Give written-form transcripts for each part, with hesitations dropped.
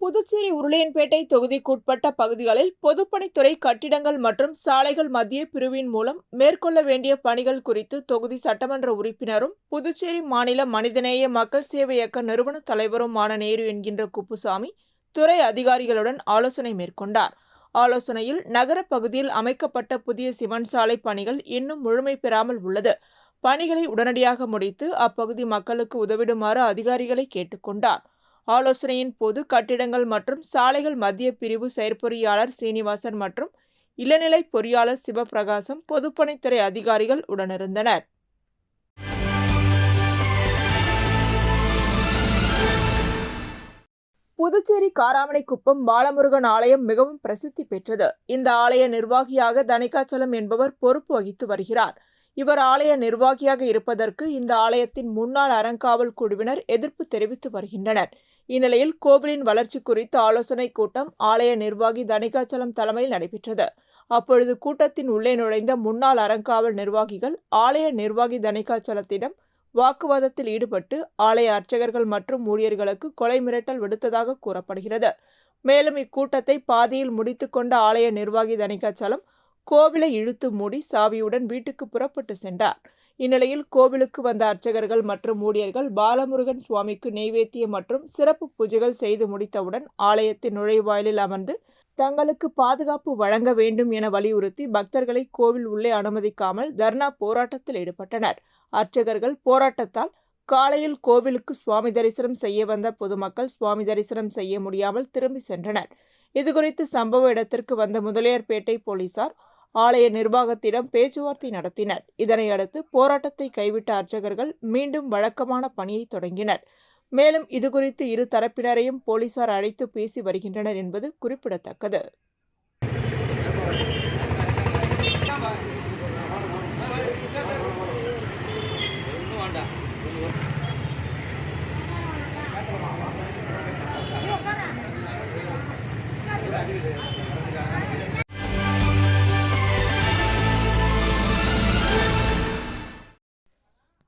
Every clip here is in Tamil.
புதுச்சேரி உருளையன்பேட்டை தொகுதிக்குட்பட்ட பகுதிகளில் பொதுப்பணித்துறை கட்டிடங்கள் மற்றும் சாலைகள் மத்திய பிரிவின் மூலம் மேற்கொள்ள வேண்டிய பணிகள் குறித்து தொகுதி சட்டமன்ற உறுப்பினரும் புதுச்சேரி மாநில மனிதநேய மக்கள் சேவை இயக்க நிறுவன தலைவருமான நேரு என்கின்ற குப்புசாமி துறை அதிகாரிகளுடன் ஆலோசனை மேற்கொண்டார். ஆலோசனையில் நகர பகுதியில் அமைக்கப்பட்ட புதிய சிமெண்ட் சாலை பணிகள் இன்னும் முழுமை பெறாமல் உள்ளது. பணிகளை உடனடியாக முடித்து அப்பகுதி மக்களுக்கு உதவிடுமாறு அதிகாரிகளை கேட்டுக்கொண்டார். ஆலோசனையின் போது கட்டிடங்கள் மற்றும் சாலைகள் மத்திய பிரிவு செயற்பொறியாளர் சீனிவாசன் மற்றும் இளநிலை பொறியாளர் சிவபிரகாசம் பொதுப்பணித்துறை அதிகாரிகள் உடனிருந்தனர். புதுச்சேரி காராமணிக்குப்பம் பாலமுருகன் ஆலயம் மிகவும் பிரசித்தி பெற்றது. இந்த ஆலய நிர்வாகியாக தனிகாச்சலம் என்பவர் பொறுப்பு வகித்து வருகிறார். இவர் ஆலய நிர்வாகியாக இருப்பதற்கு இந்த ஆலயத்தின் முன்னாள் அறங்காவல் குழுவினர் எதிர்ப்பு தெரிவித்து வருகின்றனர். இந்நிலையில் கோவிலின் வளர்ச்சி குறித்த ஆலோசனைக் கூட்டம் ஆலய நிர்வாகி தனிகாச்சலம் தலைமையில் நடைபெற்றது. அப்பொழுது கூட்டத்தின் உள்ளே நுழைந்த முன்னாள் அறங்காவல் நிர்வாகிகள் ஆலய நிர்வாகி தனிகாச்சலத்திடம் வாக்குவாதத்தில் ஈடுபட்டு ஆலய அர்ச்சகர்கள் மற்றும் ஊழியர்களுக்கு கொலை மிரட்டல் விடுத்ததாக கூறப்படுகிறது. மேலும் இக்கூட்டத்தை பாதியில் முடித்துக்கொண்ட ஆலய நிர்வாகி தனிகாச்சலம் கோவிலை இழுத்து மூடி சாவியுடன் வீட்டுக்கு புறப்பட்டு சென்றார். இந்நிலையில் கோவிலுக்கு வந்த அர்ச்சகர்கள் மற்றும் ஊழியர்கள் பாலமுருகன் சுவாமிக்கு நெய்வேத்தியம் மற்றும் சிறப்பு பூஜைகள் செய்து முடித்தவுடன் ஆலயத்தின் நுழைவாயிலில் அமர்ந்து தங்களுக்கு பாதுகாப்பு வழங்க வேண்டும் என வலியுறுத்தி பக்தர்களை கோவில் உள்ளே அனுமதிக்காமல் தர்ணா போராட்டத்தில் ஈடுபட்டனர். அர்ச்சகர்கள் போராட்டத்தால் காலையில் கோவிலுக்கு சுவாமி தரிசனம் செய்ய வந்த பொதுமக்கள் சுவாமி தரிசனம் செய்ய முடியாமல் திரும்பி சென்றனர். இதுகுறித்து சம்பவ இடத்திற்கு வந்த முதலியார்பேட்டை போலீசார் ஆலய நிர்வாகத்திடம் பேச்சுவார்த்தை நடத்தினர். இதனையடுத்து போராட்டத்தை கைவிட்ட அர்ச்சகர்கள் மீண்டும் வழக்கமான பணியை தொடங்கினர். மேலும் இதுகுறித்து இரு தரப்பினரையும் போலீசார் அழைத்து பேசி வருகின்றனர் என்பது குறிப்பிடத்தக்கது.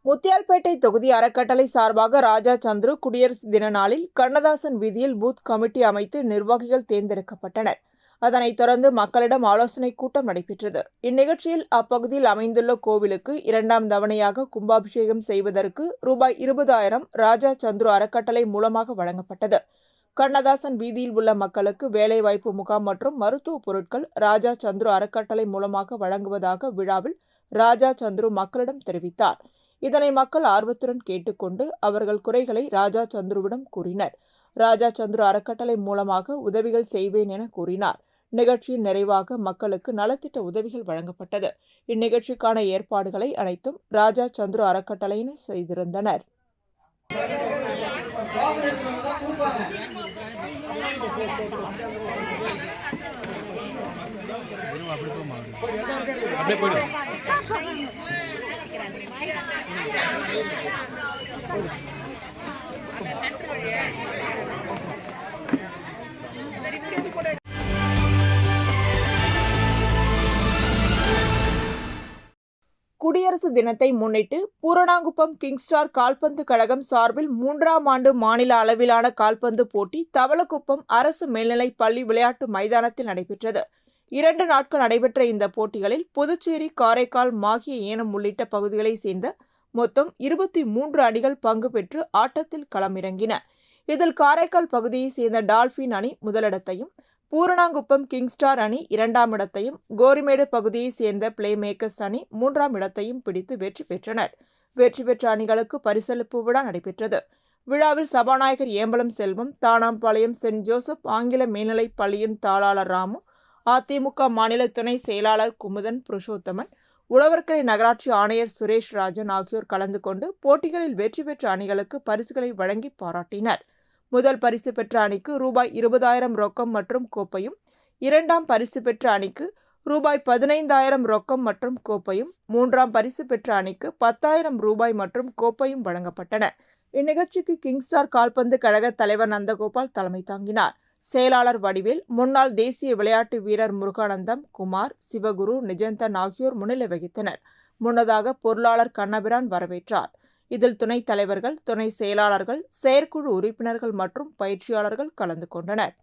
முத்தியால்பேட்டை தொகுதி அறக்கட்டளை சார்பாக ராஜா சந்துரு குடியரசு தின நாளில் கண்ணதாசன் வீதியில் பூத் கமிட்டி அமைத்து நிர்வாகிகள் தேர்ந்தெடுக்கப்பட்டனர். அதனைத் தொடர்ந்து மக்களிடம் ஆலோசனைக் கூட்டம் நடைபெற்றது. இந்நிகழ்ச்சியில் அப்பகுதியில் அமைந்துள்ள கோவிலுக்கு 2ஆம் தவணையாக கும்பாபிஷேகம் செய்வதற்கு ரூபாய் 20,000 ராஜா சந்துரு அறக்கட்டளை மூலமாக வழங்கப்பட்டது. கண்ணதாசன் வீதியில் உள்ள மக்களுக்கு வேலைவாய்ப்பு முகாம் மற்றும் மருத்துவ பொருட்கள் ராஜா சந்துரு அறக்கட்டளை மூலமாக வழங்குவதாக விழாவில் ராஜா சந்துரு மக்களிடம் தெரிவித்தார். இதனை மக்கள் ஆர்வத்துடன் கேட்டுக்கொண்டு அவர்கள் குறைகளை ராஜா சந்துருவிடம் கூறினர். ராஜா சந்துரு அறக்கட்டளை மூலமாக உதவிகள் செய்வேன் என கூறினார். நிகழ்ச்சியின் நிறைவாக மக்களுக்கு நலத்திட்ட உதவிகள் வழங்கப்பட்டது. இந்நிகழ்ச்சிக்கான ஏற்பாடுகளை அனைத்தும் ராஜா சந்துரு அறக்கட்டளையினர் செய்திருந்தனர். குடியரசு தினத்தை முன்னிட்டு பூரணாங்குப்பம் கிங்ஸ்டார் கால்பந்து கழகம் சார்பில் 3ஆம் ஆண்டு மாநில அளவிலான கால்பந்து போட்டி தவளக்குப்பம் அரசு மேல்நிலைப் பள்ளி விளையாட்டு மைதானத்தில் நடைபெற்றது. 2 நாட்கள் நடைபெற்ற இந்த போட்டிகளில் புதுச்சேரி, காரைக்கால், மாஹே, ஏனம் உள்ளிட்ட பகுதிகளைச் சேர்ந்த மொத்தம் 23 அணிகள் பங்கு பெற்று ஆட்டத்தில் களமிறங்கின. இதில் காரைக்கால் பகுதியைச் சேர்ந்த டால்பின் அணி முதலிடத்தையும், பூரணாங்குப்பம் கிங்ஸ்டார் அணி 2ஆம் இடத்தையும், கோரிமேடு பகுதியைச் சேர்ந்த பிளே மேக்கர்ஸ் அணி 3ஆம் இடத்தையும் பிடித்து வெற்றி பெற்றனர். வெற்றி பெற்ற அணிகளுக்கு பரிசளிப்பு விழா நடைபெற்றது. விழாவில் சபாநாயகர் ஏம்பலம் செல்வம், தானாம்பாளையம் சென்ட் ஜோசப் ஆங்கில மேல்நிலைப் பள்ளியின் தாளாளர் ராமு, அதிமுக மாநில துணை செயலாளர் குமுதன் புருஷோத்தமன், உழவர்கரை நகராட்சி ஆணையர் சுரேஷ் ராஜன் ஆகியோர் கலந்து கொண்டு போட்டிகளில் வெற்றி பெற்ற அணிகளுக்கு பரிசுகளை வழங்கி பாராட்டினர். முதல் பரிசு பெற்ற அணிக்கு ரூபாய் 20,000 ரொக்கம் மற்றும் கோப்பையும், 2ஆம் பரிசு பெற்ற அணிக்கு ரூபாய் 15,000 ரொக்கம் மற்றும் கோப்பையும், 3ஆம் பரிசு பெற்ற அணிக்கு 10,000 ரூபாய் மற்றும் கோப்பையும் வழங்கப்பட்டன. இந்நிகழ்ச்சிக்கு கிங்ஸ்டார் கால்பந்து கழக தலைவர் நந்தகோபால் தலைமை தாங்கினார். செயலாளர் வடிவேல், முன்னாள் தேசிய விளையாட்டு வீரர் முருகானந்தம், குமார், சிவகுரு, நிஜந்தன் ஆகியோர் முன்னிலை வகித்தனர். முன்னதாக பொருளாளர் கண்ணபிரான் வரவேற்றார். இதில் துணைத் தலைவர்கள், துணை செயலாளர்கள், செயற்குழு உறுப்பினர்கள் மற்றும் பயிற்சியாளர்கள் கலந்து கொண்டனர்.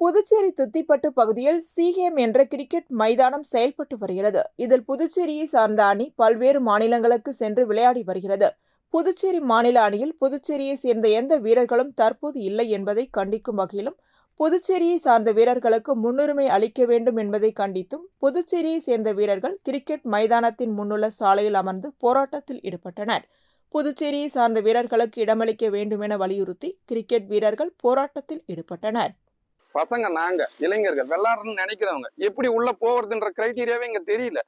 புதுச்சேரி துத்திப்பட்டு பகுதியில் சிஹேம் என்ற கிரிக்கெட் மைதானம் செயல்பட்டு வருகிறது. இதில் புதுச்சேரியை சார்ந்த அணி பல்வேறு மாநிலங்களுக்கு சென்று விளையாடி வருகிறது. புதுச்சேரி மாநில அணியில் புதுச்சேரியை சேர்ந்த எந்த வீரர்களும் தற்போது இல்லை என்பதை கண்டிக்கும் வகையிலும், புதுச்சேரியை சார்ந்த வீரர்களுக்கு முன்னுரிமை அளிக்க வேண்டும் என்பதை கண்டித்தும் புதுச்சேரியை சேர்ந்த வீரர்கள் கிரிக்கெட் மைதானத்தின் முன்னுள்ள சாலையில் அமர்ந்து போராட்டத்தில் ஈடுபட்டனர். புதுச்சேரியை சார்ந்த வீரர்களுக்கு இடமளிக்க வேண்டும் என வலியுறுத்தி கிரிக்கெட் வீரர்கள் போராட்டத்தில் ஈடுபட்டனர். பசங்க நாங்க இளைஞர்கள் விளையாடணும்னு நினைக்கிறவங்க எப்படி உள்ள போறதுன்ற கிரைட்டீரியாவே இங்க தெரியல.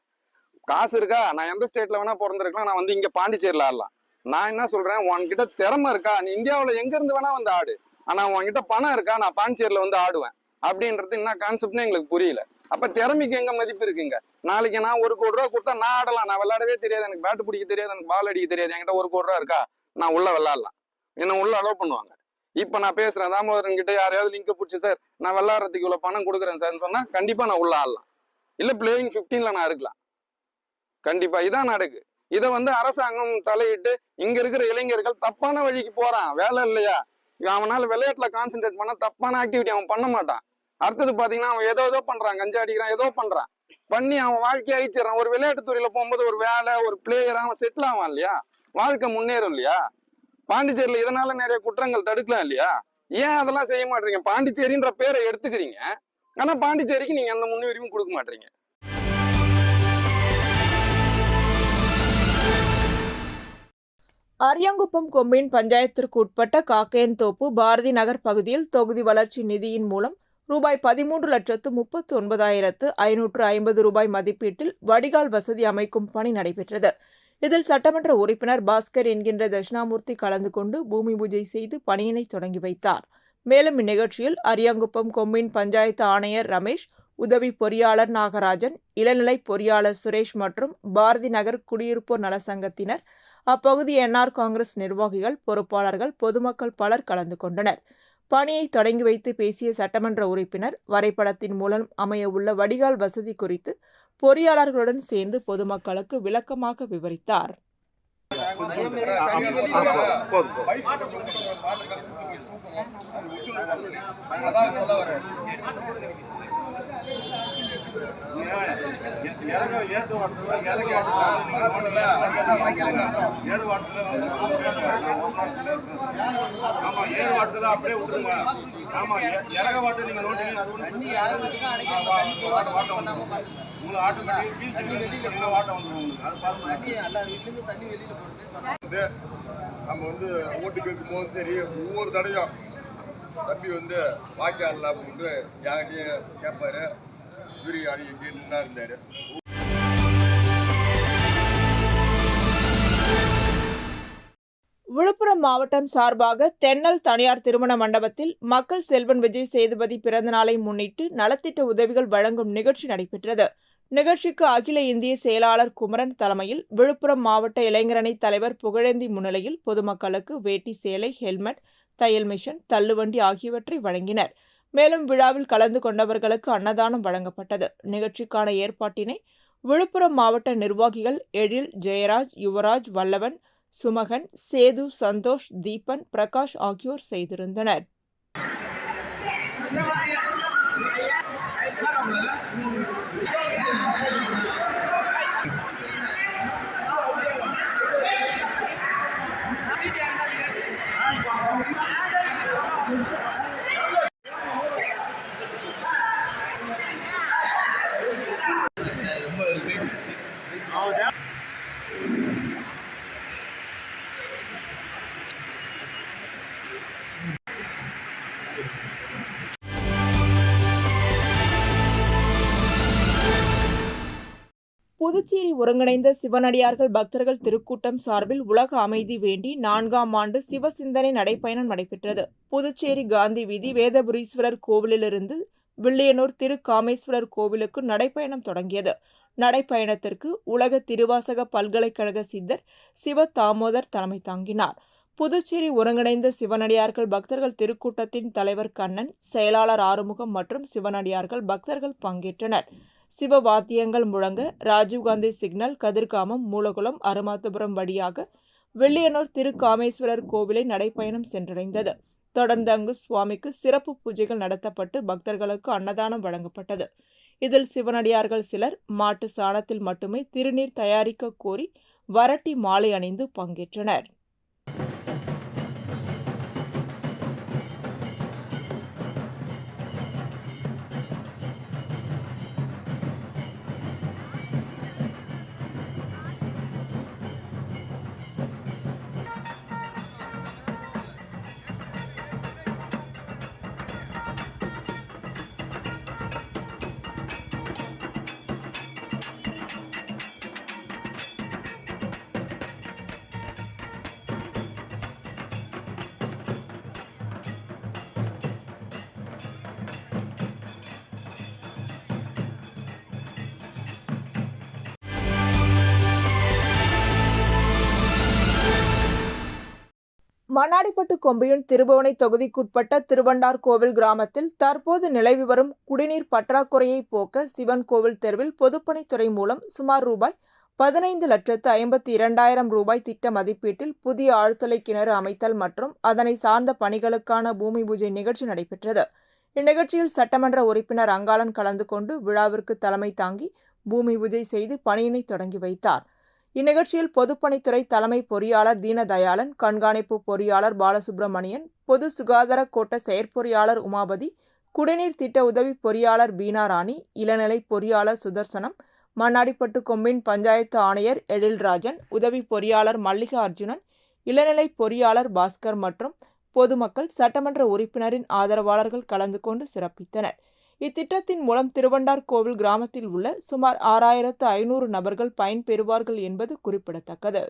காசு இருக்கா, நான் எந்த ஸ்டேட்ல வேணா பிறந்திருக்கலாம், நான் வந்து இங்க பாண்டிச்சேரியில ஆடலாம். நான் என்ன சொல்றேன், உன்கிட்ட திறமை இருக்கா, நீ இந்தியாவில எங்க இருந்து வேணா வந்து ஆடு, ஆனா உன்கிட்ட பணம் இருக்கா, நான் பாண்டிச்சேரியில வந்து ஆடுவேன் அப்படின்றது என்ன கான்செப்ட்னு எங்களுக்கு புரியல. அப்ப திறமைக்கு எங்க மதிப்பு இருக்குங்க? நாளைக்கு நான் 1 கோடி ரூபா கொடுத்தா நான் ஆடலாம். நான் விளையாடவே தெரியாது, எனக்கு பேட்டு பிடிக்க தெரியாது, எனக்கு பால் அடிக்க தெரியாது, என்கிட்ட 1 கோடி ரூபா இருக்கா, நான் உள்ள விளையாடலாம், என்ன உள்ள அலோவ் பண்ணுவாங்க. இப்ப நான் பேசுறேன், தாமோதரன் கிட்ட யாரையாவது லிங்க பிடிச்சி, சார் நான் விளையாடுறதுக்கு இவ்வளவு பணம் கொடுக்குறேன் சார்ன்னு சொன்னா கண்டிப்பா நான் உள்ள ஆடலாம், இல்ல பிளேயிங் 15ல நான் இருக்கலாம். கண்டிப்பா இதான் நடக்கு. இதை வந்து அரசாங்கம் தலையிட்டு இங்க இருக்கிற இளைஞர்கள் தப்பான வழிக்கு போறான். வேலை இல்லையா, அவனால விளையாட்டுல கான்சென்ட்ரேட் பண்ண தப்பான ஆக்டிவிட்டி அவன் பண்ண மாட்டான். அடுத்தது பாத்தீங்கன்னா அவன் ஏதோ பண்றான், கஞ்சா அடிக்கிறான், ஏதோ பண்றான், பண்ணி அவன் வாழ்க்கையை அழிச்சிடறான். ஒரு விளையாட்டு துறையில போகும்போது ஒரு வேலை, ஒரு பிளேயர் அவன் செட்டில் ஆவான் இல்லையா, வாழ்க்கை முன்னேறும் இல்லையா. பாண்டிச்சேரியில இதனால நிறைய குற்றங்கள் தடுக்கலாம் இல்லையா. ஏன் அதெல்லாம் செய்ய மாட்டீங்க? பாண்டிச்சேரின்ற பேரை எடுத்துக்கிறீங்க, ஆனா பாண்டிச்சேரிக்கு நீங்க அந்த முன்னுரிமையும் கொடுக்க மாட்டீங்க. அரியாங்குப்பம் கொம்யூன் பஞ்சாயத்திற்கு உட்பட்ட காக்கையன்தோப்பு பாரதி நகர் பகுதியில் தொகுதி வளர்ச்சி நிதியின் மூலம் ரூபாய் 13,39,550 ரூபாய் மதிப்பீட்டில் வடிகால் வசதி அமைக்கும் பணி நடைபெற்றது. இதில் சட்டமன்ற உறுப்பினர் பாஸ்கர் என்கின்ற தட்சிணாமூர்த்தி கலந்து கொண்டு பூமி பூஜை செய்து பணியினை தொடங்கி வைத்தார். மேலும் இந்நிகழ்ச்சியில் அரியாங்குப்பம் கொம்யூன் பஞ்சாயத்து ஆணையர் ரமேஷ், உதவி பொறியாளர் நாகராஜன், இளநிலை பொறியாளர் சுரேஷ் மற்றும் பாரதி நகர் குடியிருப்போர் நலசங்கத்தினர், அப்பகுதி என்ஆர் காங்கிரஸ் நிர்வாகிகள், பொறுப்பாளர்கள், பொதுமக்கள் பலர் கலந்து கொண்டனர். பணியை தொடங்கி வைத்து பேசிய சட்டமன்ற உறுப்பினர் வரைபடத்தின் மூலம் அமையவுள்ள வடிகால் வசதி குறித்து பொறியாளர்களுடன் சேர்ந்து பொதுமக்களுக்கு விளக்கமாக விவரித்தார். அப்படியே விட்டுருங்க. ஆமா, இறக வாட்டு நீங்க நோட்டீங்க, உங்களுக்கு ஆட்டோமேட்டிக் வாட்டம் வந்துடும். நம்ம வந்து ஓட்டு கேட்கும் போது சரி, ஒவ்வொரு தடையும் தம்பி வந்து வாக்கியாடல அப்படின்னு யார்கிட்டையும் கேட்பாரு. இவரு அடி கேட்டுதான் இருந்தாரு. விழுப்புரம் மாவட்டம் சார்பாக தென்னல் தனியார் திருமண மண்டபத்தில் மக்கள் செல்வன் விஜய் சேதுபதி பிறந்தநாளை முன்னிட்டு நலத்திட்ட உதவிகள் வழங்கும் நிகழ்ச்சி நடைபெற்றது. நிகழ்ச்சிக்கு அகில இந்திய செயலாளர் குமரன் தலைமையில் விழுப்புரம் மாவட்ட இளைஞரணி தலைவர் புகழேந்தி முன்னிலையில் பொதுமக்களுக்கு வேட்டி சேலை, ஹெல்மெட், தையல் மிஷின், தள்ளுவண்டி ஆகியவற்றை வழங்கினர். மேலும் விழாவில் கலந்து கொண்டவர்களுக்கு அன்னதானம் வழங்கப்பட்டது. நிகழ்ச்சிக்கான ஏற்பாட்டினை விழுப்புரம் மாவட்ட நிர்வாகிகள் எழில், ஜெயராஜ், யுவராஜ், வல்லவன், சுமகன், சேது, சந்தோஷ், தீபன், பிரகாஷ் ஆகியோர் செய்திருந்தனர். புதுச்சேரி ஒருங்கிணைந்த சிவனடியார்கள் பக்தர்கள் திருக்கூட்டம் சார்பில் உலக அமைதி வேண்டி 4ஆம் ஆண்டு சிவசிந்தனை நடைப்பயணம் நடைபெற்றது. புதுச்சேரி காந்தி வீதி வேதபுரீஸ்வரர் கோவிலிலிருந்து வில்லியனூர் திரு காமேஸ்வரர் கோவிலுக்கு நடைப்பயணம் தொடங்கியது. நடைப்பயணத்திற்கு உலக திருவாசக பல்கலைக்கழக சித்தர் சிவ தாமோதர் தலைமை தாங்கினார். புதுச்சேரி ஒருங்கிணைந்த சிவனடியார்கள் பக்தர்கள் திருக்கூட்டத்தின் தலைவர் கண்ணன், செயலாளர் ஆறுமுகம் மற்றும் சிவனடியார்கள் பக்தர்கள் பங்கேற்றனர். சிவ வாத்தியங்கள் முழங்க ராஜீவ்காந்தி சிக்னல், கதிர்காமம், மூலகுளம், அருமாத்தபுரம் வழியாக வில்லியனூர் திரு காமேஸ்வரர் கோவிலை நடைப்பயணம் சென்றடைந்தது. தொடர்ந்து அங்கு சுவாமிக்கு சிறப்பு பூஜைகள் நடத்தப்பட்டு பக்தர்களுக்கு அன்னதானம் வழங்கப்பட்டது. இதில் சிவனடியார்கள் சிலர் மாட்டு சாணத்தில் மட்டுமே திருநீர் தயாரிக்க கோரி வரட்டி மாலை அணிந்து பங்கேற்றனர். மண்ணாடிப்பட்டு கொம்பியூன் திருபுவனை தொகுதிக்குட்பட்ட திருவண்டார்கோவில் கிராமத்தில் தற்போது நிலவி வரும் குடிநீர் பற்றாக்குறையை போக்க சிவன் கோவில் தெருவில் பொதுப்பணித்துறை மூலம் சுமார் ரூபாய் 15,52,000 திட்ட மதிப்பீட்டில் புதிய ஆழ்துளை கிணறு அமைத்தல் மற்றும் அதனை சார்ந்த பணிகளுக்கான பூமி பூஜை நிகழ்ச்சி நடைபெற்றது. இந்நிகழ்ச்சியில் சட்டமன்ற உறுப்பினர் அங்காளன் கலந்து கொண்டு விழாவிற்கு தலைமை தாங்கி பூமி பூஜை செய்து பணியினை தொடங்கி வைத்தார். இந்நிகழ்ச்சியில் பொதுப்பணித்துறை தலைமை பொறியாளர் தீனதயாளன், கண்காணிப்பு பொறியாளர் பாலசுப்ரமணியன், பொது சுகாதார கோட்ட செயற்பொறியாளர் உமாபதி, குடிநீர் திட்ட உதவி பொறியாளர் பீனாராணி, இளநிலை பொறியாளர் சுதர்சனம், மண்ணாடிப்பட்டு கொம்பின் பஞ்சாயத்து ஆணையர் எழில்ராஜன், உதவி பொறியாளர் மல்லிகா அர்ஜுனன், இளநிலை பொறியாளர் பாஸ்கர் மற்றும் பொதுமக்கள், சட்டமன்ற உறுப்பினரின் ஆதரவாளர்கள் கலந்து கொண்டு சிறப்பித்தனர். இத்திட்டத்தின் மூலம் திருவண்டார்கோவில் கிராமத்தில் உள்ள சுமார் 6,500 நபர்கள் பயன்பெறுவார்கள் என்பது குறிப்பிடத்தக்கது.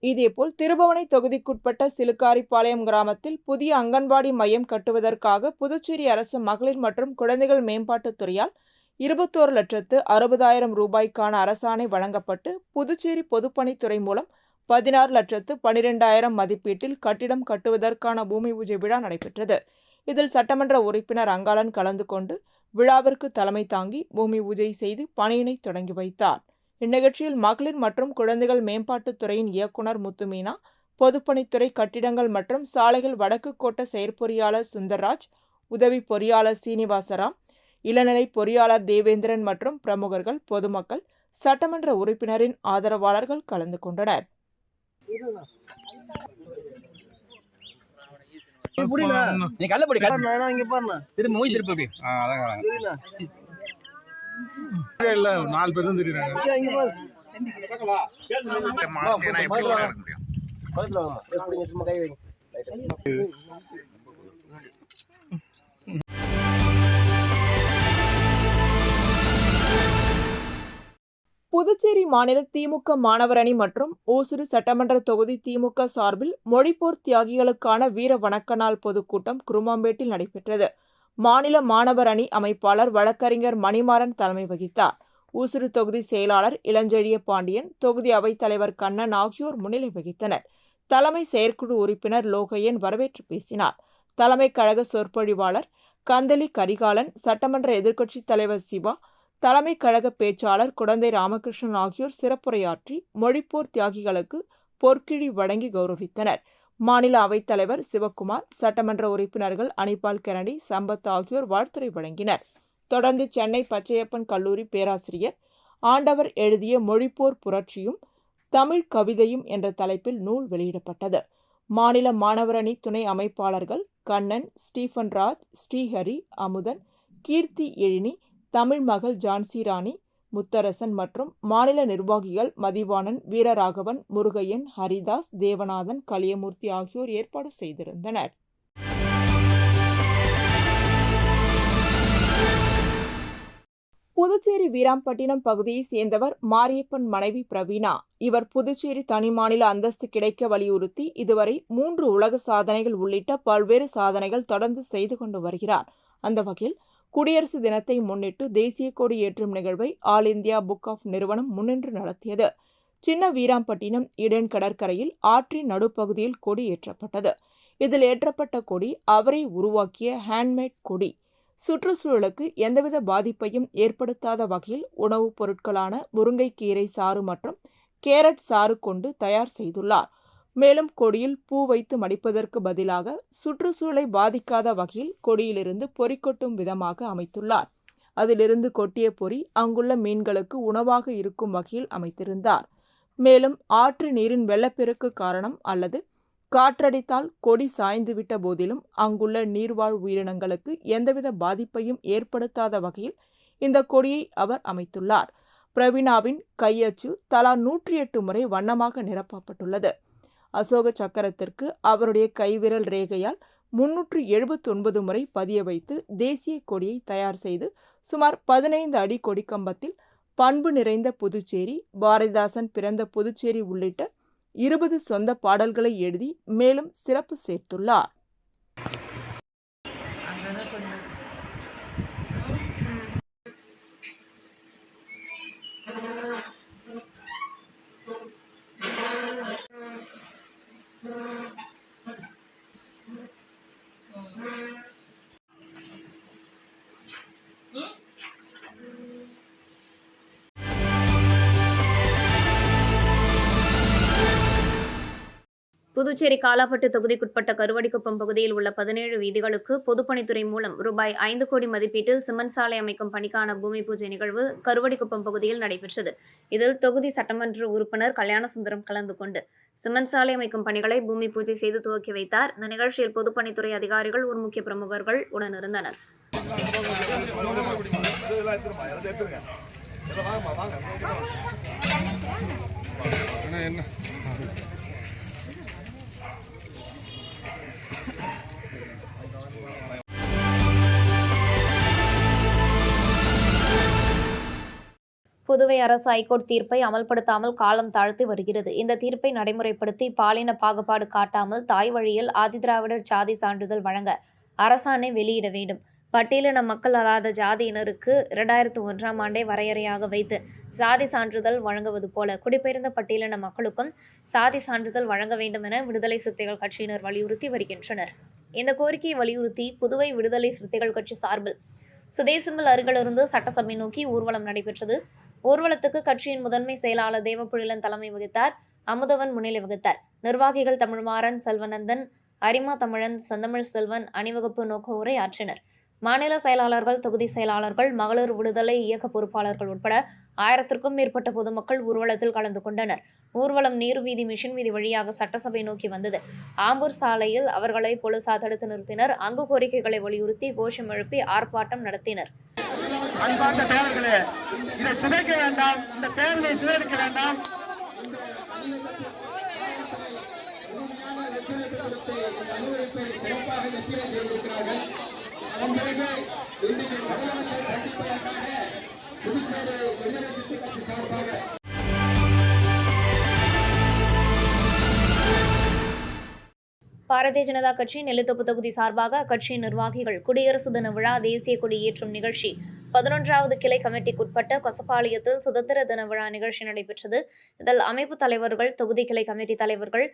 இதேபோல் திருபுவனை தொகுதிக்குட்பட்ட சிலுக்காரிப்பாளையம் கிராமத்தில் புதிய அங்கன்வாடி மையம் கட்டுவதற்காக புதுச்சேரி அரசு மகளிர் மற்றும் குழந்தைகள் மேம்பாட்டுத் துறையால் 21,60,000 ரூபாய்க்கான அரசாணை வழங்கப்பட்டு புதுச்சேரி பொதுப்பணித்துறை மூலம் 16,12,000 மதிப்பீட்டில் கட்டிடம் கட்டுவதற்கான பூமி பூஜை விழா நடைபெற்றது. இதில் சட்டமன்ற உறுப்பினர் அங்காளன் கலந்து கொண்டு விழாவிற்கு தலைமை தாங்கி பூமி பூஜை செய்து பணியினை தொடங்கி வைத்தார். இந்நிகழ்ச்சியில் மகளிர் மற்றும் குழந்தைகள் மேம்பாட்டுத் துறையின் இயக்குநர் முத்துமீனா, பொதுப்பணித்துறை கட்டிடங்கள் மற்றும் சாலைகள் வடக்கு கோட்ட செயற்பொறியாளர் சுந்தர்ராஜ், உதவி பொறியாளர் சீனிவாசராம், இளநிலை பொறியாளர் தேவேந்திரன் மற்றும் பிரமுகர்கள், பொதுமக்கள், சட்டமன்ற உறுப்பினரின் ஆதரவாளர்கள் கலந்து கொண்டனர். இல்ல 4 பேர் தான் தெரியுறாங்க. புதுச்சேரி மாநில திமுக மாணவர் அணி மற்றும் ஓசூர் சட்டமன்ற தொகுதி திமுக சார்பில் மொழிப்போர் தியாகிகளுக்கான வீர வணக்க நாள் பொதுக்கூட்டம் குருமாம்பேட்டில் நடைபெற்றது. மாநில மாணவர் அணி அமைப்பாளர் வழக்கறிஞர் மணிமாறன் தலைமை வகித்தார். ஊசுடு தொகுதி செயலாளர் இளஞ்செழிய பாண்டியன், தொகுதி அவைத்தலைவர் கண்ணன் ஆகியோர் முன்னிலை வகித்தனர். தலைமை செயற்குழு உறுப்பினர் லோகையன் வரவேற்று பேசினார். தலைமை கழக சொற்பொழிவாளர் கந்தலி கரிகாலன், சட்டமன்ற எதிர்க்கட்சித் தலைவர் சிவா, தலைமை கழக பேச்சாளர் குடந்தை ராமகிருஷ்ணன் ஆகியோர் சிறப்புரையாற்றி மொழிப்போர் தியாகிகளுக்கு பொற்கிழி வழங்கி கௌரவித்தனர். மாநில அவைத்தலைவர் சிவக்குமார், சட்டமன்ற உறுப்பினர்கள் அனிபால் கெனடி, சம்பத் ஆகியோர் வாழ்த்துரை வழங்கினர். தொடர்ந்து சென்னை பச்சையப்பன் கல்லூரி பேராசிரியர் ஆண்டவர் எழுதிய மொழிப்போர் புரட்சியும் தமிழ் கவிதையும் என்ற தலைப்பில் நூல் வெளியிடப்பட்டது. மாநில மாணவர் அணி துணை அமைப்பாளர்கள் கண்ணன், ஸ்டீஃபன் ராஜ், ஸ்ரீஹரி, அமுதன், கீர்த்தி எழினி, தமிழ் மகள் ஜான்சி ராணி, முத்தரசன் மற்றும் மாநில நிர்வாகிகள் மதிவாணன், வீரராகவன், முருகையன், ஹரிதாஸ், தேவநாதன், கலியமூர்த்தி ஆகியோர் ஏற்பாடு செய்திருந்தனர். புதுச்சேரி வீராம்பட்டினம் பகுதியை சேர்ந்தவர் மாரியப்பன் மனைவி பிரவீணா. இவர் புதுச்சேரி தனிமாநில அந்தஸ்து கிடைக்க வலியுறுத்தி இதுவரை 3 உலக சாதனைகள் உள்ளிட்ட பல்வேறு சாதனைகள் தொடர்ந்து செய்து கொண்டு வருகிறார். அந்த வகையில் குடியரசு தினத்தை முன்னிட்டு தேசிய கொடி ஏற்றும் நிகழ்வை ஆல் இந்தியா புக் ஆஃப் நிறுவனம் முன்னின்று நடத்தியது. சின்ன வீராம்பட்டினம் ஈடன் கடற்கரையில் ஆற்றின் நடுப்பகுதியில் கொடி ஏற்றப்பட்டது. இதில் ஏற்றப்பட்ட கொடி அவரே உருவாக்கிய ஹேண்ட்மேட் கொடி. சுற்றுச்சூழலுக்கு எந்தவித பாதிப்பையும் ஏற்படுத்தாத வகையில் உணவுப் பொருட்களான முருங்கைக்கீரை சாறு மற்றும் கேரட் சாறு கொண்டு தயார் செய்துள்ளார். மேலும் கொடியில் பூ வைத்து மடிப்பதற்கு பதிலாக சுற்றுச்சூழலை பாதிக்காத வகையில் கொடியிலிருந்து பொறி கொட்டும் விதமாக அமைத்துள்ளார். அதிலிருந்து கொட்டிய பொறி அங்குள்ள மீன்களுக்கு உணவாக இருக்கும் வகையில் அமைத்திருந்தார். மேலும் ஆற்று நீரின் வெள்ளப்பெருக்கு காரணம் அல்லது காற்றடித்தால் கொடி சாய்ந்துவிட்ட போதிலும் அங்குள்ள நீர்வாழ் உயிரினங்களுக்கு எந்தவித பாதிப்பையும் ஏற்படுத்தாத வகையில் இந்த கொடியை அவர் அமைத்துள்ளார். பிரவீணாவின் கையச்சு தலா 108 முறை வண்ணமாக நிரப்பப்பட்டுள்ளது. அசோக சக்கரத்திற்கு அவருடைய கைவிரல் ரேகையால் 379 முறை பதிய வைத்து தேசிய கொடியை தயார் செய்து சுமார் 15 அடி கொடிக்கம்பத்தில் பண்பு நிறைந்த புதுச்சேரி, பாரதிதாசன் பிறந்த புதுச்சேரி உள்ளிட்ட 20 சொந்த பாடல்களை எழுதி மேலும் சிறப்பு சேர்த்துள்ளார். புதுச்சேரி காலாப்பட்டு தொகுதிக்குட்பட்ட கருவடிக்குப்பம் பகுதியில் உள்ள 17 வீதிகளுக்கு பொதுப்பணித்துறை மூலம் ரூபாய் 5 கோடி மதிப்பீட்டில் சிமெண்ட் சாலை அமைக்கும் பணிக்கான பூமி பூஜை நிகழ்வு கருவடிக்குப்பம் பகுதியில் நடைபெற்றது. இதில் தொகுதி சட்டமன்ற உறுப்பினர் கல்யாணசுந்தரம் கலந்து கொண்டு சிமெண்ட் சாலை அமைக்கும் பணிகளை பூமி பூஜை செய்து துவக்கி வைத்தார். இந்த நிகழ்ச்சியில் பொதுப்பணித்துறை அதிகாரிகள், ஊர் முக்கிய பிரமுகர்கள் உடனிருந்தனர். புதுவை அரசு ஐகோர்ட் தீர்ப்பை அமல்படுத்தாமல் காலம் தாழ்த்தி வருகிறது. இந்த தீர்ப்பை நடைமுறைப்படுத்தி பாலின பாகுபாடு காட்டாமல் தாய் வழியில் ஆதிதிராவிடர் சாதி சான்றிதழ் வழங்க அரசாணை வெளியிட வேண்டும். பட்டியலின மக்கள் அல்லாத ஜாதியினருக்கு 2001ஆம் ஆண்டே வரையறையாக வைத்து சாதி சான்றிதழ் வழங்குவது போல குடிபெயர்ந்த பட்டியலின மக்களுக்கும் சாதி சான்றிதழ் வழங்க வேண்டும் என விடுதலை சிறுத்தைகள் கட்சியினர் வலியுறுத்தி வருகின்றனர். இந்த கோரிக்கையை வலியுறுத்தி புதுவை விடுதலை சிறுத்தைகள் கட்சி சார்பில் சுதேசம்பல் அருகிலிருந்து சட்டசபை நோக்கி ஊர்வலம் நடைபெற்றது. ஊர்வலத்துக்கு கட்சியின் முதன்மை செயலாளர் தேவப்புழிலன் தலைமை வகித்தார். அமுதவன் முன்னிலை வகித்தார். நிர்வாகிகள் தமிழ்மாறன், செல்வநந்தன், அரிமா தமிழன், செந்தமிழ் செல்வன் அணிவகுப்பு நோக்க உரை ஆற்றினர். மாநில செயலாளர்கள், தொகுதி செயலாளர்கள், மகளிர் விடுதலை இயக்க பொறுப்பாளர்கள் உட்பட 1000க்கும் மேற்பட்ட பொதுமக்கள் ஊர்வலத்தில் கலந்து கொண்டனர். ஊர்வலம் நீர்வீதி, மிஷின் வீதி வழியாக சட்டசபை நோக்கி வந்தது. ஆம்பூர் சாலையில் அவர்களை போலீசார் தடுத்து நிறுத்தினர். அங்கு கோரிக்கைகளை வலியுறுத்தி கோஷம் எழுப்பி ஆர்ப்பாட்டம் நடத்தினர். அன்பார்ந்த பேரர்களே, இதை சிதைக்க வேண்டாம், இந்த பேரலை சிதைக்க வேண்டாம். அதன் பிறகு இன்றைக்கு முதலமைச்சர் சந்திப்பதற்காக புதுச்சேரி விடுதலை சிறுத்தை கட்சி சார்பாக பாரதிய ஜனதா கட்சி நெல்லித்தோப்பு தொகுதி சார்பாக அக்கட்சியின் நிர்வாகிகள் குடியரசு தின விழா தேசிய கொடி ஏற்றும் நிகழ்ச்சி 11வது கிளை கமிட்டிக்குட்பட்ட கொசப்பாளையத்தில் சுதந்திர தின விழா நிகழ்ச்சி நடைபெற்றது. இதில் அமைப்பு தலைவர்கள், தொகுதி கிளை கமிட்டி தலைவர்கள்,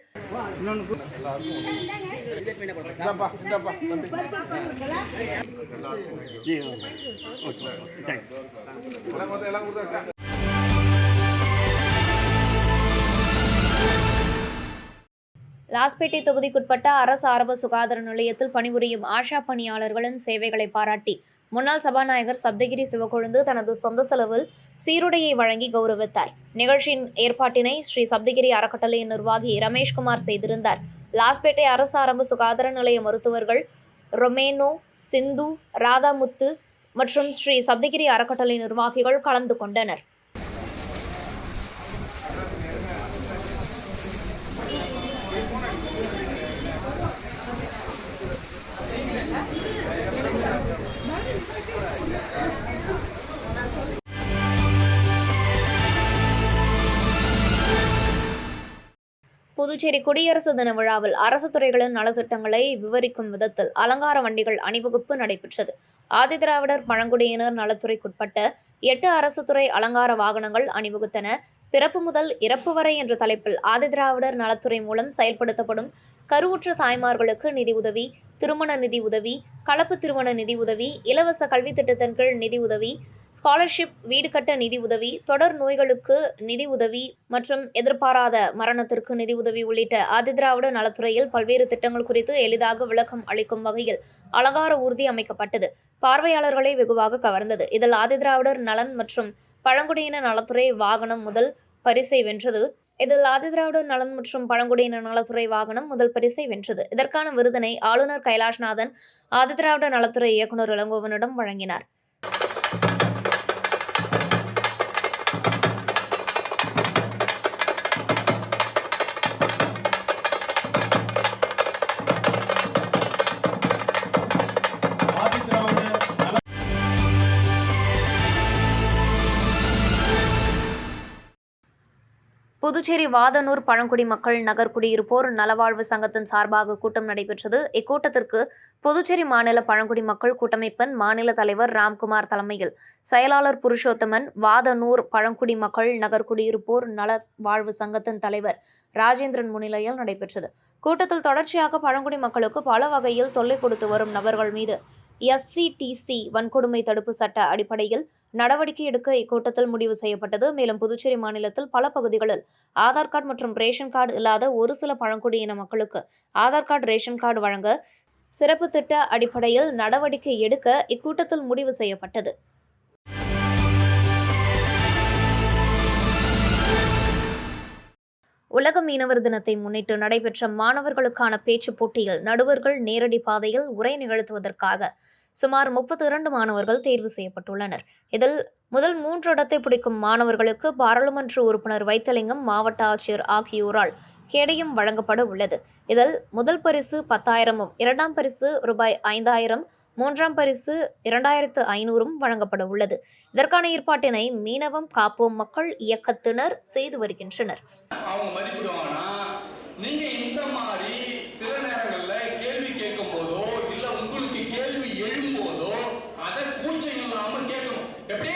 லாஸ்பேட்டை தொகுதிக்குட்பட்ட அரசு ஆரம்ப சுகாதார நிலையத்தில் பணிபுரியும் ஆஷா பணியாளர்களின் சேவைகளை பாராட்டி முன்னாள் சபாநாயகர் சப்தகிரி சிவக்கொழுந்து தனது சொந்த செலவில் சீருடையை வழங்கி கௌரவித்தார். நிகழ்ச்சியின் ஏற்பாட்டினை ஸ்ரீ சப்தகிரி அறக்கட்டளையின் நிர்வாகி ரமேஷ்குமார் செய்திருந்தார். லாஸ்பேட்டை அரசு ஆரம்ப சுகாதார நிலைய மருத்துவர்கள் ரொமேனோ, சிந்து, ராதாமுத்து மற்றும் ஸ்ரீ சப்தகிரி அறக்கட்டளை நிர்வாகிகள் கலந்து கொண்டனர். புதுச்சேரி குடியரசு தின விழாவில் அரசு துறைகளின் நலத்திட்டங்களை விவரிக்கும் விதத்தில் அலங்கார வண்டிகள் அணிவகுப்பு நடைபெற்றது. ஆதிதிராவிடர் பழங்குடியினர் நலத்துறைக்குட்பட்ட 8 அரசு துறை அலங்கார வாகனங்கள் அணிவகுத்தன. பிறப்பு முதல் இறப்பு வரை என்ற தலைப்பில் ஆதிதிராவிடர் நலத்துறை மூலம் செயல்படுத்தப்படும் கருவுற்ற தாய்மார்களுக்கு நிதி உதவி, திருமண நிதி உதவி, கலப்பு திருமண நிதி உதவி, இலவச கல்வி திட்டத்தின் கீழ் நிதி உதவி, ஸ்காலர்ஷிப், வீடு கட்ட நிதி உதவி, தொடர் நோய்களுக்கு நிதி உதவி மற்றும் எதிர்பாராத மரணத்திற்கு நிதி உதவி உள்ளிட்ட ஆதிதிராவிட நலத்துறையில் பல்வேறு திட்டங்கள் குறித்து எளிதாக விளக்கம் அளிக்கும் வகையில் அலங்கார ஊர்தி அமைக்கப்பட்டது. பார்வையாளர்களை வெகுவாக கவர்ந்தது. இதில் ஆதிதிராவிடர் நலன் மற்றும் பழங்குடியின நலத்துறை வாகனம் முதல் பரிசை வென்றது. இதற்கான விருதினை ஆளுநர் கைலாஷ்நாதன் ஆதிதிராவிட நலத்துறை இயக்குநர் இளங்கோவனிடம் வழங்கினார். புதுச்சேரி வாதனூர் பழங்குடி மக்கள் நகர் குடியிருப்போர் நலவாழ்வு சங்கத்தின் சார்பாக கூட்டம் நடைபெற்றது. இக்கூட்டத்திற்கு புதுச்சேரி மாநில பழங்குடி மக்கள் கூட்டமைப்பின் மாநில தலைவர் ராம்குமார் தலைமையில் செயலாளர் புருஷோத்தமன், வாதனூர் பழங்குடி மக்கள் நகர் குடியிருப்போர் நல வாழ்வு சங்கத்தின் தலைவர் ராஜேந்திரன் முன்னிலையில் நடைபெற்றது. கூட்டத்தில் தொடர்ச்சியாக பழங்குடி மக்களுக்கு பல வகையில் தொல்லை கொடுத்து வரும் நபர்கள் மீது SCTC வன்கொடுமை தடுப்பு சட்ட அடிப்படையில் நடவடிக்கை எடுக்க இக்கூட்டத்தில் முடிவு செய்யப்பட்டது. மேலும் புதுச்சேரி மாநிலத்தில் பல பகுதிகளில் ஆதார் கார்டு மற்றும் ரேஷன் கார்டு இல்லாத ஒரு சில பழங்குடியின மக்களுக்கு ஆதார் கார்டு, ரேஷன் கார்டு வழங்க சிறப்பு திட்ட அடிப்படையில் நடவடிக்கை எடுக்க இக்கூட்டத்தில் முடிவு செய்யப்பட்டது. உலக மீனவர் தினத்தை முன்னிட்டு நடைபெற்ற மாணவர்களுக்கான பேச்சு போட்டியில் நடுவர்கள் நேரடி பாதையில் உரை நிகழ்த்துவதற்காக சுமார் 32 மாணவர்கள் தேர்வு செய்யப்பட்டுள்ளனர். இதில் முதல் 3 இடத்தை பிடிக்கும் மாணவர்களுக்கு பாராளுமன்ற உறுப்பினர் வைத்திலிங்கம், மாவட்ட ஆட்சியர் ஆகியோரால் கேடயம் வழங்கப்பட உள்ளது. இதில் முதல் பரிசு 10,000, இரண்டாம் பரிசு ரூபாய் 5,000, மூன்றாம் பரிசு 2,500 வழங்கப்பட உள்ளது. இதற்கான ஏற்பாட்டினை மீனவம் காப்போம் மக்கள் இயக்கத்தினர் செய்து வருகின்றனர். அவங்க மதிப்பிடுவாங்கன்னா நீங்க இந்த மாதிரி சில நேரங்கள்ல கேள்வி கேட்கும் போதோ இல்ல உங்களுக்கு கேள்வி எழும் போதோ அதை கூச்சம் இல்லாம கேட்கணும். எப்படி?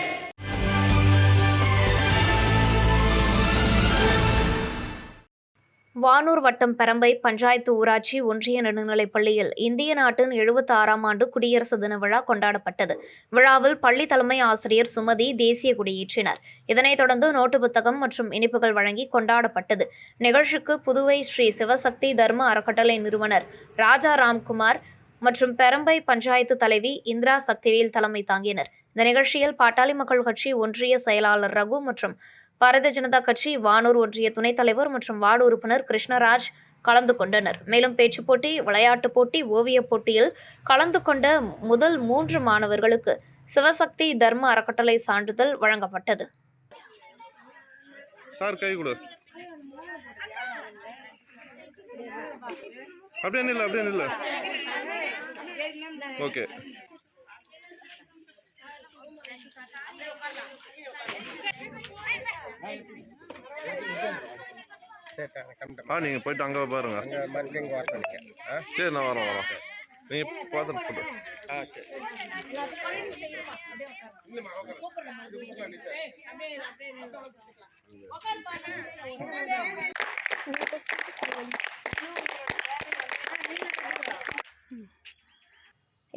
வானூர் வட்டம் பெரம்பை பஞ்சாயத்து ஊராட்சி ஒன்றிய நடுநிலைப் பள்ளியில் இந்திய நாட்டின் 76ஆம் ஆண்டு குடியரசு தின விழா கொண்டாடப்பட்டது. விழாவில் பள்ளி தலைமை ஆசிரியர் சுமதி தேசிய கொடியேற்றினார். இதனைத் தொடர்ந்து நோட்டு புத்தகம் மற்றும் இனிப்புகள் வழங்கி கொண்டாடப்பட்டது. நிகழ்ச்சிக்கு புதுவை ஸ்ரீ சிவசக்தி தர்ம அறக்கட்டளை நிறுவனர் ராஜா ராம்குமார் மற்றும் பெரம்பை பஞ்சாயத்து தலைவி இந்திரா சக்திவேல் தலைமை தாங்கினர். இந்த நிகழ்ச்சியில் பாட்டாளி மக்கள் கட்சி ஒன்றிய செயலாளர் ரகு மற்றும் பாரதிய ஜனதா கட்சி வானூர் ஒன்றிய துணைத் தலைவர் மற்றும் வார்டு உறுப்பினர் கிருஷ்ணராஜ் கலந்து கொண்டனர். மேலும் பேச்சுப் போட்டி, விளையாட்டுப் போட்டி, ஓவியப் போட்டியில் கலந்து கொண்ட முதல் 3 மாணவர்களுக்கு சிவசக்தி தர்ம அறக்கட்டளை சான்றிதழ் வழங்கப்பட்டது. சார் கை கொடு. அப்படியே நில்ல. ஓகே. நீங்க போயிட்டு அங்க பாருங்க. சரி, நான் வரேன். நீங்க பார்த்துட்டு போட்டு.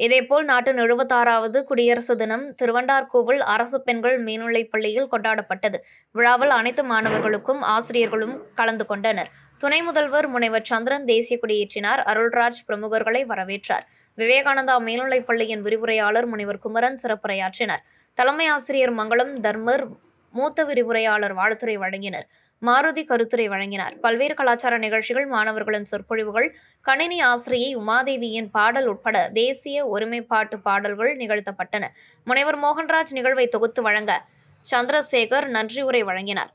இதேபோல் நாட்டின் 76வது குடியரசு தினம் திருவண்டார்கோவில் அரசு பெண்கள் மேல்நிலைப் பள்ளியில் கொண்டாடப்பட்டது. விழாவில் அனைத்து மாணவர்களுக்கும் ஆசிரியர்களும் கலந்து கொண்டனர். துணை முதல்வர் முனைவர் சந்திரன் தேசிய கொடியேற்றினார். அருள்ராஜ் பிரமுகர்களை வரவேற்றார். விவேகானந்தா மேல்நிலைப் பள்ளியின் விரிவுரையாளர் முனைவர் குமரன் சிறப்புரையாற்றினார். தலைமை ஆசிரியர் மங்களம் தர்மர் மூத்த விரிவுரையாளர் வாழ்த்துரை வழங்கினர். மாருதி கருத்துரை வழங்கினார். பல்வேறு கலாச்சார நிகழ்ச்சிகள், மாணவர்களின் சொற்பொழிவுகள், கணினி ஆசிரியை உமாதேவியின் பாடல் உட்பட தேசிய ஒருமைப்பாட்டு பாடல்கள் நிகழ்த்தப்பட்டன. முனைவர் மோகன்ராஜ் நிகழ்வை தொகுத்து வழங்க சந்திரசேகர் நன்றியுரை வழங்கினார்.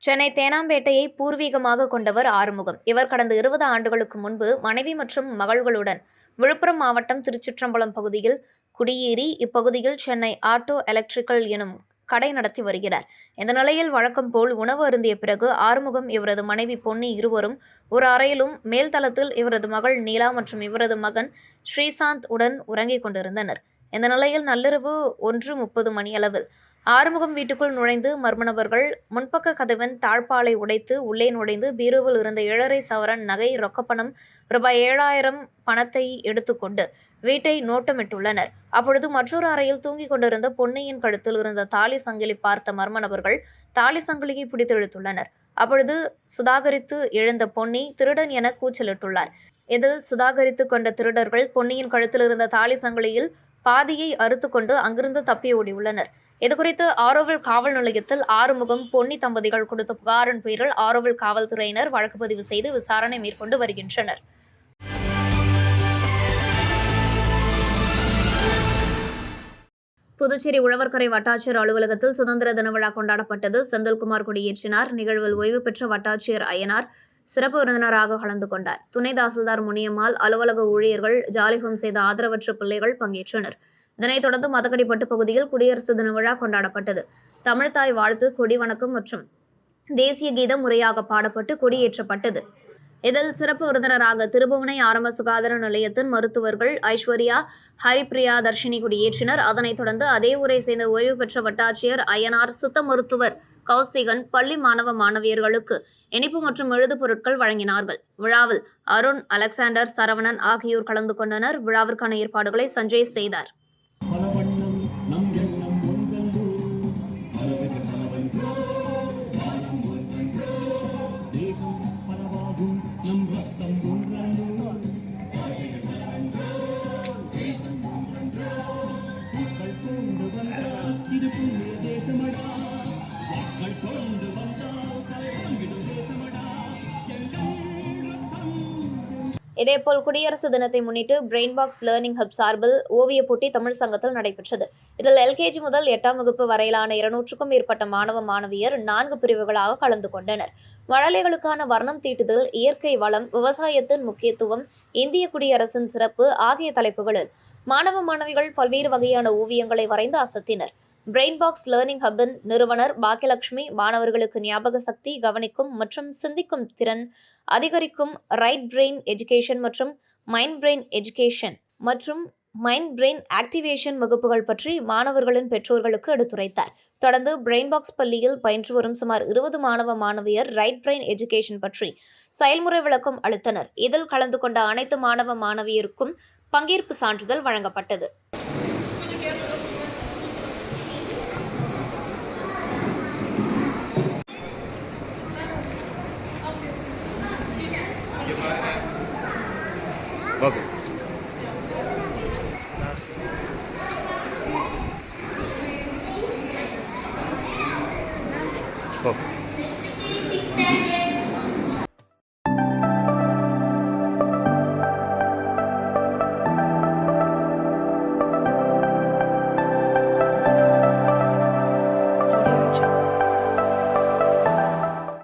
சென்னை தேனாம்பேட்டையை பூர்வீகமாக கொண்டவர் ஆறுமுகம். இவர் கடந்த 20 ஆண்டுகளுக்கு முன்பு மனைவி மற்றும் மகள்களுடன் விழுப்புரம் மாவட்டம் திருச்சிற்றம்பலம் பகுதியில் குடியேறி இப்பகுதியில் சென்னை ஆட்டோ எலக்ட்ரிக்கல் எனும் கடை நடத்தி வருகிறார். இந்த நிலையில் வழக்கம் போல் உணவு அருந்திய பிறகு ஆறுமுகம், இவரது மனைவி பொன்னி இருவரும் ஒரு அறையிலும் மேல்தளத்தில் இவரது மகள் நீலா மற்றும் இவரது மகன் ஸ்ரீசாந்த் உடன் உறங்கிக் கொண்டிருந்தனர். இந்த நிலையில் நள்ளிரவு 1:30 மணியளவில் ஆறுமுகம் வீட்டுக்குள் நுழைந்து மர்ம நபர்கள் முன்பக்க கதவின் தாழ்பாலை உடைத்து உள்ளே நுழைந்து பீரோவில் இருந்த 7.5 சவரன் நகை, ரொக்கப்பணம் ரூபாய் 7,000 பணத்தை எடுத்துக்கொண்டு வீட்டை நோட்டமிட்டுள்ளனர். அப்பொழுது மற்றொரு அறையில் தூங்கிக் கொண்டிருந்த பொன்னியின் கழுத்தில் இருந்த தாலி சங்கிலி பார்த்த மர்ம நபர்கள் தாலி சங்கிலியை பிடித்து இழுத்துள்ளனர். அப்பொழுது சுதாகரித்து எழுந்த பொன்னி திருடன் என கூச்சலிட்டுள்ளார். இதில் சுதாகரித்து கொண்ட திருடர்கள் பொன்னியின் கழுத்தில் இருந்த தாலி சங்கிலியில் பாதியை அறுத்து கொண்டு அங்கிருந்து தப்பி ஓடியுள்ளனர். இதுகுறித்து ஆரோவில் காவல் நிலையத்தில் ஆறுமுகம், பொன்னி தம்பதிகள் கொடுத்த புகாரின் பேரில் ஆரோவில் காவல்துறையினர் வழக்கு பதிவு செய்து விசாரணை மேற்கொண்டு வருகின்றனர். புதுச்சேரி உழவர்கரை வட்டாட்சியர் அலுவலகத்தில் சுதந்திர தின விழா கொண்டாடப்பட்டது. செந்தில்குமார் கொடியேற்றினார். நிகழ்வில் ஓய்வு பெற்ற வட்டாட்சியர் அய்யனார் சிறப்பு விருந்தினராக கலந்து கொண்டார். துணை தாசில்தார் முனியம்மாள், அலுவலக ஊழியர்கள், ஜாலிஹோம் செய்த ஆதரவற்ற பிள்ளைகள் பங்கேற்றனர். இதனைத் தொடர்ந்து மதகடிப்பட்டு பகுதியில் குடியரசு தின விழா கொண்டாடப்பட்டது. தமிழ்தாய் வாழ்த்து, கொடி வணக்கம் மற்றும் தேசிய கீதம் முறையாக பாடப்பட்டு கொடியேற்றப்பட்டது. இதில் சிறப்பு விருந்தினராக திருபுவனை ஆரம்ப சுகாதார நிலையத்தின் மருத்துவர்கள் ஐஸ்வர்யா, ஹரிப்ரியா, தர்ஷினி கொடியேற்றினர். அதனைத் தொடர்ந்து அதே ஊரை சேர்ந்த ஓய்வு பெற்ற வட்டாட்சியர் அய்யனார், சித்த மருத்துவர் கௌசிகன் பள்ளி மாணவ மாணவியர்களுக்கு இனிப்பு மற்றும் எழுது பொருட்கள் வழங்கினார்கள். விழாவில் அருண், அலெக்சாண்டர், சரவணன் ஆகியோர் கலந்து கொண்டனர். விழாவிற்கான ஏற்பாடுகளை சஞ்சய் செய்தார். இதேபோல் குடியரசு தினத்தை முன்னிட்டு பிரெயின் பாக்ஸ் லேர்னிங் ஹப் சார்பில் ஓவியப் போட்டி தமிழ் சங்கத்தில் நடைபெற்றது. இதில் LKG முதல் 8ஆம் வகுப்பு வரையிலான 200க்கும் மேற்பட்ட மாணவ மாணவியர் 4 பிரிவுகளாக கலந்து கொண்டனர். மழலைகளுக்கான வர்ணம் தீட்டுதல், இயற்கை வளம், விவசாயத்தின் முக்கியத்துவம், இந்திய குடியரசின் சிறப்பு ஆகிய தலைப்புகளில் மாணவ மாணவிகள் பல்வேறு வகையான ஓவியங்களை வரைந்து அசத்தினர். பிரெயின் பாக்ஸ் லேர்னிங் ஹப்பின் நிறுவனர் பாக்கியலட்சுமி மாணவர்களுக்கு ஞாபக சக்தி, கவனிக்கும் மற்றும் சிந்திக்கும் திறன் அதிகரிக்கும் ரைட் பிரெயின் எஜுகேஷன் மற்றும் மைண்ட் பிரெயின் எஜுகேஷன் மற்றும் மைண்ட் பிரெயின் ஆக்டிவேஷன் வகுப்புகள் பற்றி மாணவர்களின் பெற்றோர்களுக்கு எடுத்துரைத்தார். தொடர்ந்து பிரெயின் பாக்ஸ் பள்ளியில் பயின்று வரும் சுமார் 20 மாணவ மாணவியர் ரைட் பிரெயின் எஜுகேஷன் பற்றி செயல்முறை விளக்கம் அளித்தனர். இதில் கலந்து கொண்ட அனைத்து மாணவ மாணவியருக்கும் பங்கேற்பு சான்றிதழ் வழங்கப்பட்டது. ஓகே. ஓகே.